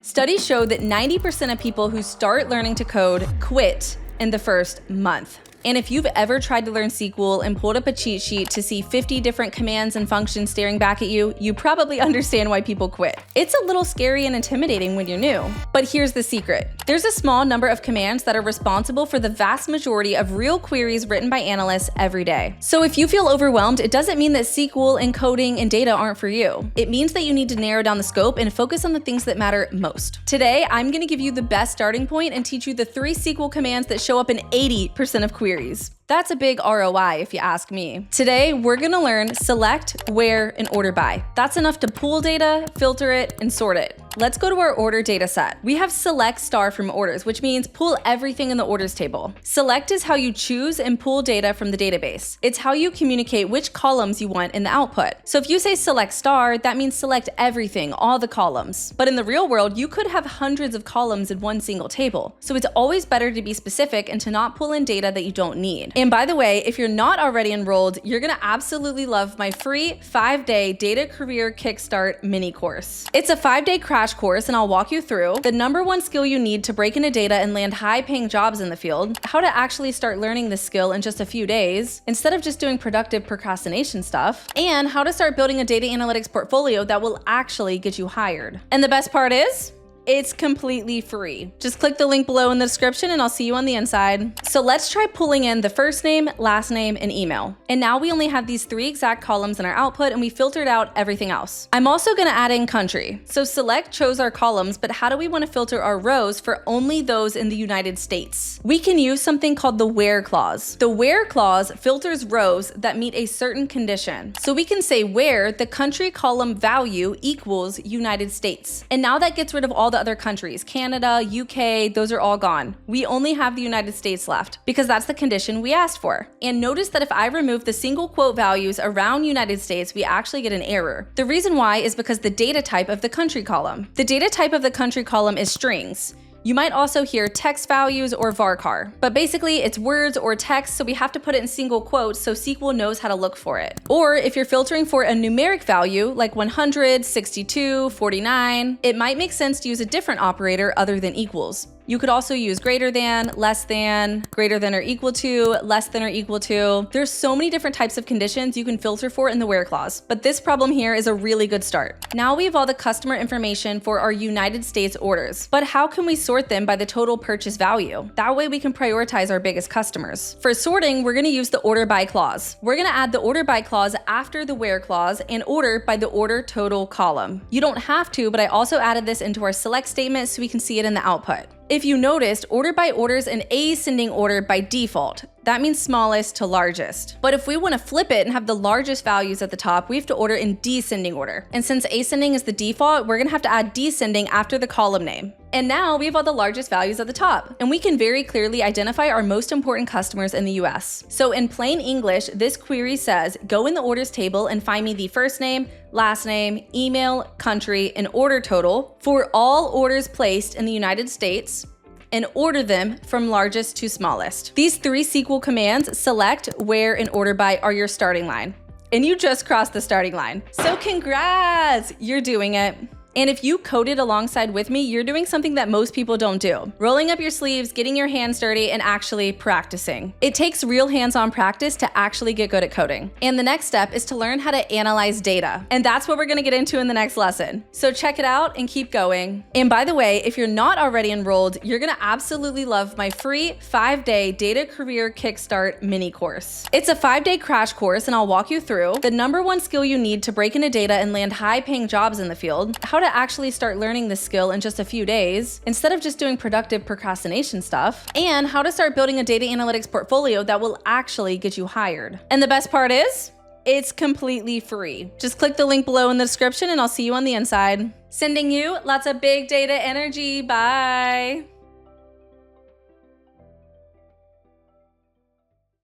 Studies show that 90% of people who start learning to code quit in the first month. And if you've ever tried to learn SQL and pulled up a cheat sheet to see 50 different commands and functions staring back at you, you probably understand why people quit. It's a little scary and intimidating when you're new. But here's the secret. There's a small number of commands that are responsible for the vast majority of real queries written by analysts every day. So if you feel overwhelmed, it doesn't mean that SQL and coding and data aren't for you. It means that you need to narrow down the scope and focus on the things that matter most. Today, I'm going to give you the best starting point and teach you the 3 SQL commands that show up in 80% of queries. That's a big ROI if you ask me. Today, we're gonna learn select, where, and order by. That's enough to pull data, filter it, and sort it. Let's go to our order data set. We have select star from orders, which means pull everything in the orders table. Select is how you choose and pull data from the database. It's how you communicate which columns you want in the output. So if you say select star, that means select everything, all the columns. But in the real world, you could have hundreds of columns in one single table. So it's always better to be specific and to not pull in data that you don't need. And by the way, if you're not already enrolled, you're gonna absolutely love my free 5-day data career kickstart mini course. It's a 5-day crash course, and I'll walk you through the #1 skill you need to break into data and land high-paying jobs in the field, how to actually start learning this skill in just a few days instead of just doing productive procrastination stuff, and how to start building a data analytics portfolio that will actually get you hired. And the best part is, it's completely free. Just click the link below in the description and I'll see you on the inside. So let's try pulling in the first name, last name, and email. And now we only have these 3 exact columns in our output and we filtered out everything else. I'm also gonna add in country. So select chose our columns, but how do we wanna filter our rows for only those in the United States? We can use something called the where clause. The where clause filters rows that meet a certain condition. So we can say where the country column value equals United States. And now that gets rid of all the other countries. Canada, UK, those are all gone. We only have the United States left because that's the condition we asked for. And notice that if I remove the single quote values around United States, we actually get an error. The reason why is because the data type of the country column. The data type of the country column is strings. You might also hear text values or varchar, but basically it's words or text, so we have to put it in single quotes so SQL knows how to look for it. Or if you're filtering for a numeric value like 100, 62, 49, it might make sense to use a different operator other than equals. You could also use greater than, less than, greater than or equal to, less than or equal to. There's so many different types of conditions you can filter for in the where clause, but this problem here is a really good start. Now we have all the customer information for our United States orders, but how can we sort them by the total purchase value? That way we can prioritize our biggest customers. For sorting, we're gonna use the order by clause. We're gonna add the order by clause after the where clause and order by the order total column. You don't have to, but I also added this into our select statement so we can see it in the output. If you noticed, order by order is an ascending order by default. That means smallest to largest. But if we want to flip it and have the largest values at the top, we have to order in descending order. And since ascending is the default, we're gonna have to add descending after the column name. And now we have all the largest values at the top. And we can very clearly identify our most important customers in the US. So in plain English, this query says, go in the orders table and find me the first name, last name, email, country, and order total for all orders placed in the United States, and order them from largest to smallest. These 3 SQL commands, select, where, and order by, are your starting line. And you just crossed the starting line. So congrats, you're doing it. And if you coded alongside with me, you're doing something that most people don't do. Rolling up your sleeves, getting your hands dirty, and actually practicing. It takes real hands-on practice to actually get good at coding. And the next step is to learn how to analyze data. And that's what we're gonna get into in the next lesson. So check it out and keep going. And by the way, if you're not already enrolled, you're gonna absolutely love my free 5-day data career kickstart mini course. It's a 5-day crash course, and I'll walk you through the #1 skill you need to break into data and land high-paying jobs in the field, how to actually start learning this skill in just a few days instead of just doing productive procrastination stuff, and how to start building a data analytics portfolio that will actually get you hired. And the best part is, it's completely free. Just click the link below in the description and I'll see you on the inside. Sending you lots of big data energy. Bye.